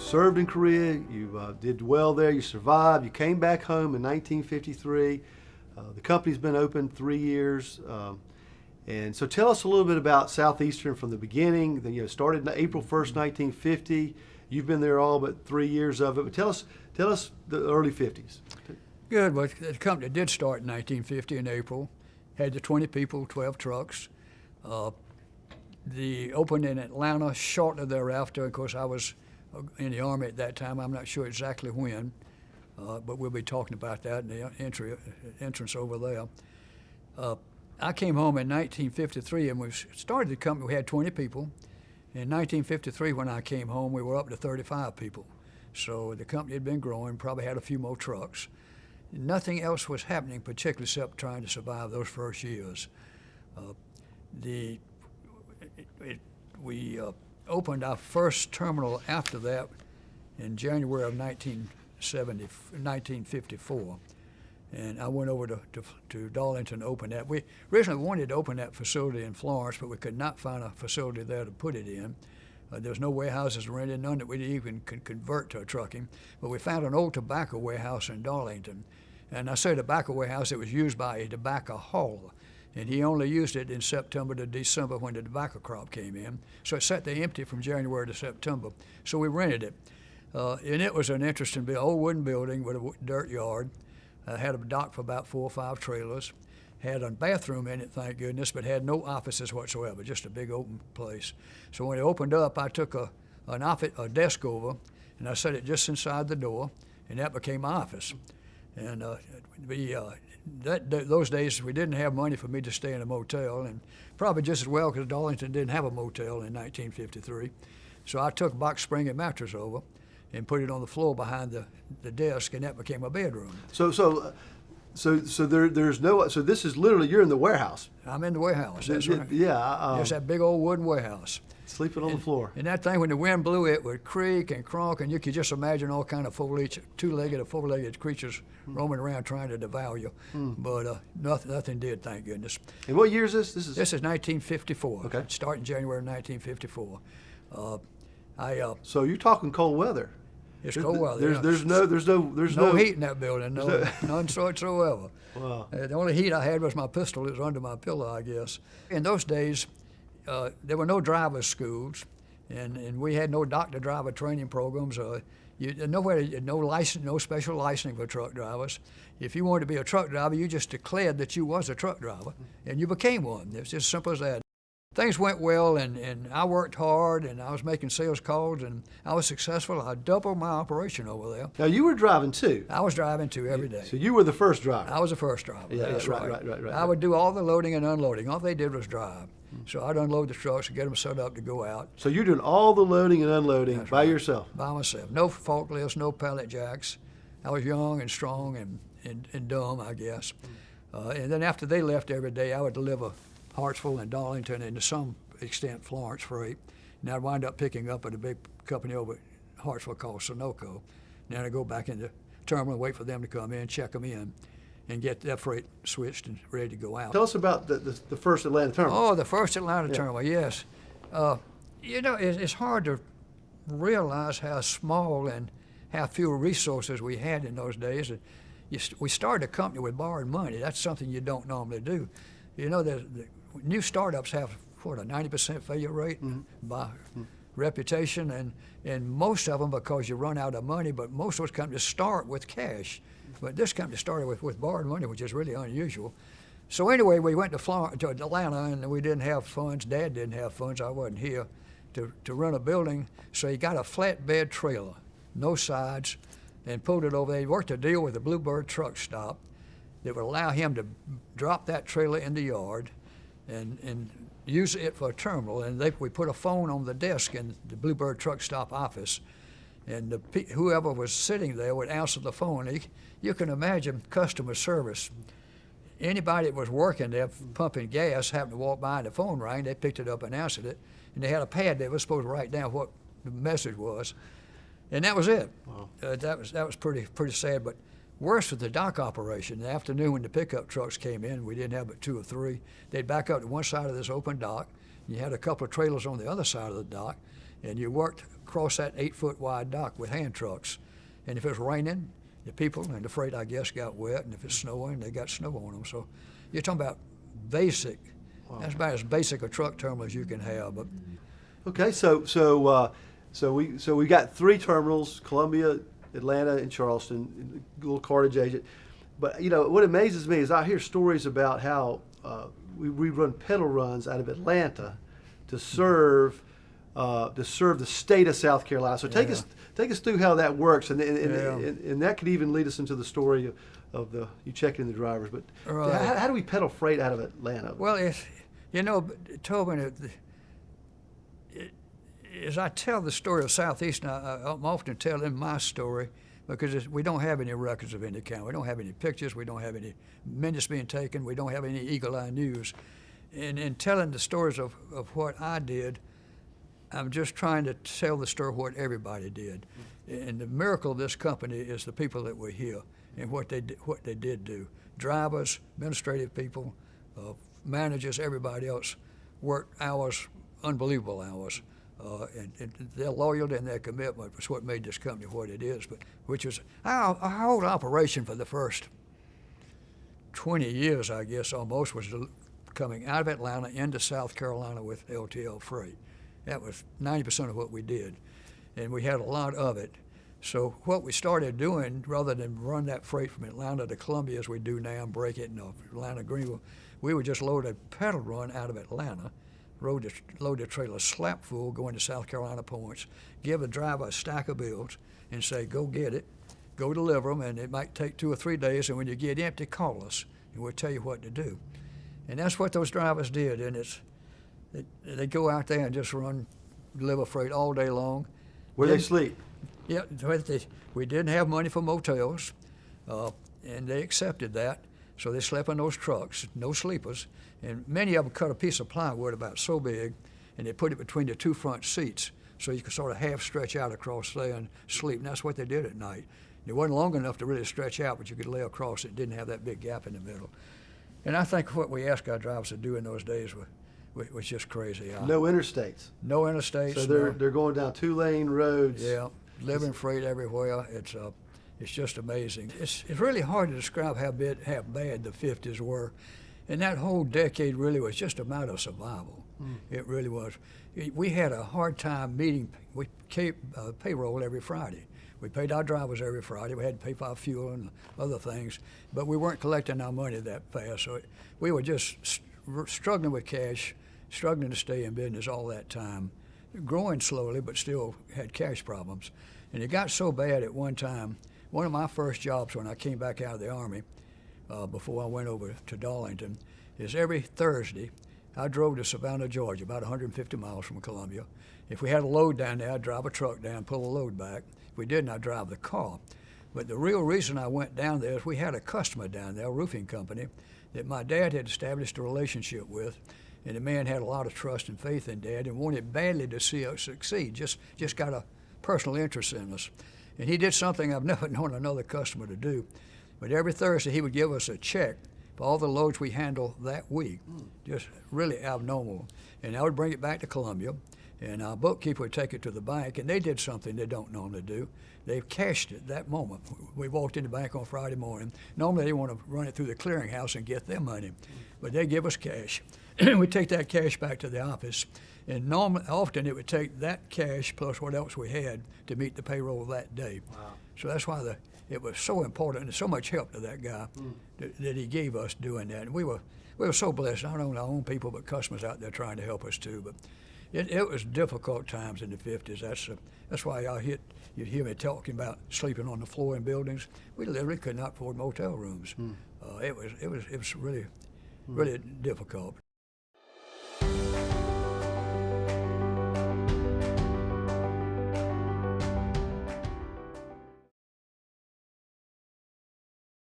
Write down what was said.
served in Korea. You did well there. You survived. You came back home in 1953. The company's been open 3 years. And so tell us a little bit about Southeastern from the beginning. Started April 1st, 1950. You've been there all but 3 years of it. But tell us the early 50s. Good. Well, the company did start in 1950 in April. Had the 20 people, 12 trucks. The opened in Atlanta shortly thereafter. Of course, I was in the Army at that time. I'm not sure exactly when, but we'll be talking about that in the entrance over there. I came home in 1953, and we started the company. We had 20 people. In 1953, when I came home, we were up to 35 people. So the company had been growing, probably had a few more trucks. Nothing else was happening, particularly except trying to survive those first years. We opened our first terminal after that in January of 1954. And I went over to Darlington to open that. We originally wanted to open that facility in Florence, but we could not find a facility there to put it in. There was no warehouses rented, none that we even could convert to a trucking. But we found an old tobacco warehouse in Darlington. And I say tobacco warehouse, it was used by a tobacco hauler. And he only used it in September to December when the tobacco crop came in. So it sat there empty from January to September. So we rented it. And it was an interesting old wooden building with a dirt yard. Had a dock for about 4 or 5 trailers. Had a bathroom in it, thank goodness, but had no offices whatsoever, just a big open place. So when it opened up, I took a desk over, and I set it just inside the door, and that became my office. And those days, we didn't have money for me to stay in a motel, and probably just as well because Darlington didn't have a motel in 1953. So I took a box spring and mattress over and put it on the floor behind the desk, and that became a bedroom. So there's no. So this is literally you're in the warehouse. I'm in the warehouse. That's right. Yeah. It's that big old wooden warehouse. Sleeping on the floor. And that thing, when the wind blew, it would creak and cronk, and you could just imagine all kind of two-legged or four-legged creatures roaming around trying to devour you. But nothing did, thank goodness. And what year is this? This is 1954. Okay. Starting January 1954. So you're talking cold weather. It's cold weather. There's no heat in that building. None whatsoever. Wow. The only heat I had was my pistol. It was under my pillow, I guess. In those days, there were no driver's schools, and we had no doctor-driver training programs. No special licensing for truck drivers. If you wanted to be a truck driver, you just declared that you was a truck driver, and you became one. It's just as simple as that. Things went well, and I worked hard, and I was making sales calls, and I was successful. I doubled my operation over there. Now, you were driving, too. I was driving, too, every day. So you were the first driver. I was the first driver. Yeah, That's right. Right. I would do all the loading and unloading. All they did was drive. So I'd unload the trucks and get them set up to go out. So you're doing all the loading and unloading That's by right. yourself? By myself. No forklifts, no pallet jacks. I was young and strong and dumb, I guess. And then after they left every day, I would deliver Hartsville and Darlington and to some extent Florence freight. And I'd wind up picking up at a big company over at Hartsville called Sunoco. And then I'd go back in the terminal, wait for them to come in, check them in, and get that freight switched and ready to go out. Tell us about the first Atlanta terminal. Oh, the first Atlanta terminal, yes. It's hard to realize how small and how few resources we had in those days. We started a company with borrowed money. That's something you don't normally do. The new startups have, a 90% failure rate by reputation, and most of them because you run out of money, but most of those companies start with cash. But this company started with borrowed money, which is really unusual. So anyway, we went to Atlanta, and we didn't have funds. Dad didn't have funds. I wasn't here to run a building. So he got a flatbed trailer, no sides, and pulled it over there. He worked a deal with the Bluebird truck stop that would allow him to drop that trailer in the yard and use it for a terminal. And we put a phone on the desk in the Bluebird truck stop office, and whoever was sitting there would answer the phone. You can imagine customer service. Anybody that was working there pumping gas happened to walk by and the phone rang, they picked it up and answered it, and they had a pad that was supposed to write down what the message was, and that was it. Wow. That was pretty sad. But worse was the dock operation. In the afternoon when the pickup trucks came in, we didn't have but 2 or 3. They'd back up to one side of this open dock. You had a couple of trailers on the other side of the dock, and you worked across that 8-foot wide dock with hand trucks. And if it was raining, the people and the freight, I guess, got wet, and if it's snowing, they got snow on them. So you're talking about basic. Wow. That's about as basic a truck terminal as you can have. But Okay, so we got 3 terminals: Columbia, Atlanta, and Charleston. A little cartage agent. But you know what amazes me is I hear stories about how we run pedal runs out of Atlanta to serve the state of South Carolina. So take us through how that works, and that could even lead us into the story of you checking the drivers. But Right. how do we pedal freight out of Atlanta? Well, Tobin, as I tell the story of Southeastern, I'm often telling my story because we don't have any records of any kind. We don't have any pictures. We don't have any minutes being taken. We don't have any eagle-eye news. And in telling the stories of what I did, I'm just trying to tell the story of what everybody did. And the miracle of this company is the people that were here and what they did do. Drivers, administrative people, managers, everybody else worked hours, unbelievable hours. And their loyalty and their commitment was what made this company what it is. But which was our whole operation for the first 20 years, I guess, almost, was coming out of Atlanta into South Carolina with LTL freight. That was 90% of what we did, and we had a lot of it. So what we started doing, rather than run that freight from Atlanta to Columbia as we do now and break it in Atlanta, Greenville, we would just load a pedal run out of Atlanta, load the trailer slap full, going to South Carolina points, give the driver a stack of bills, and say, go get it, go deliver them, and it might take 2 or 3 days, and when you get empty, call us, and we'll tell you what to do. And that's what those drivers did, and they go out there and just deliver freight all day long. Where they sleep? Yeah, we didn't have money for motels, and they accepted that. So they slept in those trucks, no sleepers, and many of them cut a piece of plywood about so big, and they put it between the 2 front seats so you could sort of half stretch out across there and sleep. And that's what they did at night. It wasn't long enough to really stretch out, but you could lay across it. It didn't have that big gap in the middle. And I think what we asked our drivers to do in those days was just crazy. No interstates. No interstates. So they're going down 2-lane roads. Yeah, living freight everywhere. It's just amazing. It's really hard to describe how bad the 50s were. And that whole decade really was just a matter of survival. It really was. We had a hard time meeting. We kept payroll every Friday. We paid our drivers every Friday. We had to pay for our fuel and other things, but we weren't collecting our money that fast. So we were just struggling with cash, struggling to stay in business all that time, growing slowly, but still had cash problems. And it got so bad at one time. One of my first jobs when I came back out of the Army, before I went over to Darlington, is every Thursday I drove to Savannah, Georgia, about 150 miles from Columbia. If we had a load down there, I'd drive a truck down, pull the load back. If we didn't, I'd drive the car. But the real reason I went down there is we had a customer down there, a roofing company, that my dad had established a relationship with, and the man had a lot of trust and faith in Dad and wanted badly to see us succeed, just got a personal interest in us. And he did something I've never known another customer to do. But every Thursday he would give us a check for all the loads we handled that week, just really abnormal. And I would bring it back to Columbia, and our bookkeeper would take it to the bank, and they did something they don't normally do. They cashed it that moment. We walked in the bank on Friday morning. Normally they want to run it through the clearinghouse and get their money, but they give us cash. We take that cash back to the office, and often it would take that cash plus what else we had to meet the payroll that day. Wow. So that's why it was so important and so much help to that guy that he gave us doing that. And we were so blessed, not only our own people, but customers out there trying to help us too. But it was difficult times in the 50s. That's why you'd hear me talking about sleeping on the floor in buildings. We literally could not afford motel rooms. It was really difficult.